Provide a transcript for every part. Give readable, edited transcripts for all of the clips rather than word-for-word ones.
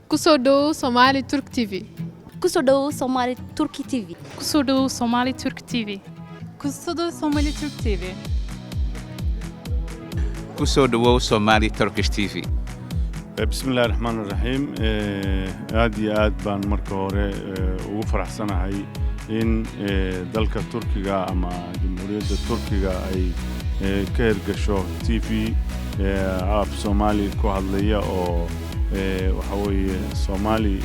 Kusodo Somali Turk TV. Kusodo Somali Turki TV. Kusodo Somali Turk TV. Kusodo Somali Turk TV. Kusodo Somali Turkish TV. بسم الله الرحمن الرحيم aad iyo aad baan marka hore ugu faraxsanahay in dalka Turkiga ama Jamhuuriyadda Turkiga ay ka hirgasho TV af Soomaali ku hadlaya oo waxa weeye Somali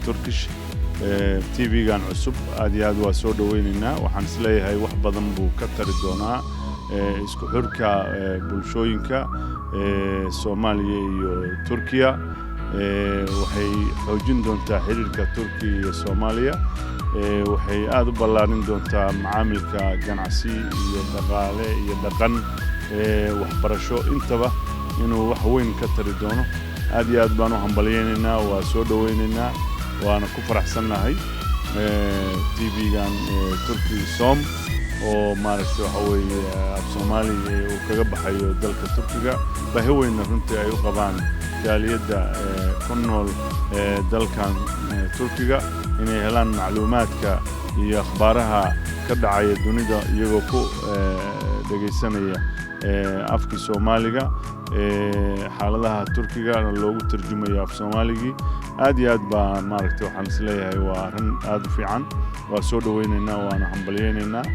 Turkish TV-gan cusub aad iyo aad waa soo dhaweynaynaa waxaan isleeyahay wax badan buu ka tari doonaa isku xirka bulshooyinka Soomaaliya iyo Turkiya waxay xoojin doontaa xiriirka Turkiga iyo Soomaaliya waxay aad u ballaarin doontaa macaamilka ganacsi iyo dhaqaale iyo dhaqan waxbarasho intaba inuu wax weyn ka tari doono aad iyo aad baan u hambalyeynaa waa soo dhaweynaynaa waana ku faraxsanahay TV-gan Turkiga Som oo maaragtay waxa weeye af Soomaali uu kaga baxayo dalka Turkiga baahi weyn runtii ay u qabaan jaaliyadda ku nool dalkan Turkiga inay helaan macluumaadka iyo akhbaaraha ka dhacaya dunida iyagoo ku dhageysanaya afka Soomaaliga xaaladaha Turkiga loogu tarjumayo af Soomaaligi aad iyo aad baa maaragtay waxaan isleeyahay waa arrin aad u fiican waa soo dhaweynaynaa waana hambalyeynaa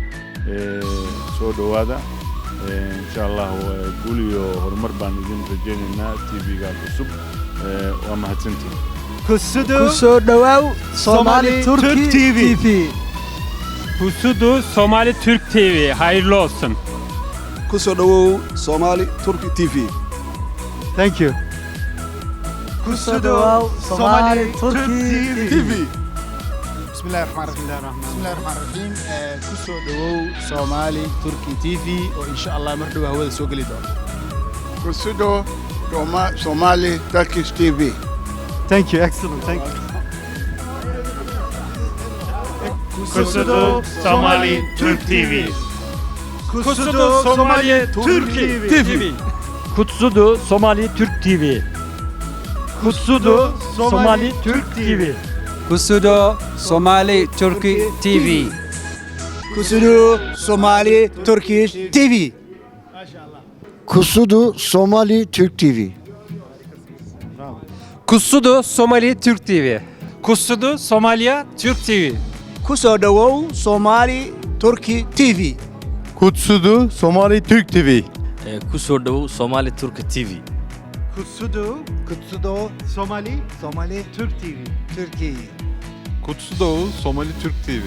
soo dhawaada insha Allah guul iyo horumar baan idin rajaynaynaa TV-ga cusub waa mahadsantihiin Kusodo dhawaaw Somali Turk TV. Kusodo Somali Türk TV. Hayırlı olsun. Kusodo Somali Turk TV. Thank you. Kusodo Somali Turk TV. Bismillahirrahmanirrahim. Kusodo Somali Turk TV oo insha Allah mar dhow hawada soo gali doona. Kusodo Somali Turkish TV. Thank you. Excellent. Thank you. Kusodo Somali Türk TV. Kusodo Somali Turk TV. Kusodo Somali Türk TV. Kusodo Somali Türk TV. Kusodo Somali Turki TV. Kusodo Somali Turkish TV. Kusodo Somali Türk TV. Kusodo Somali Türk TV. Kusodo Somaliya Türk TV. Kusodo Somali Turki TV. Kusodo Somali Türk TV. Kusodo Somali Turk TV. Kusodo Somali Turk TV. Türkiye. Kusodo Somali Türk TV.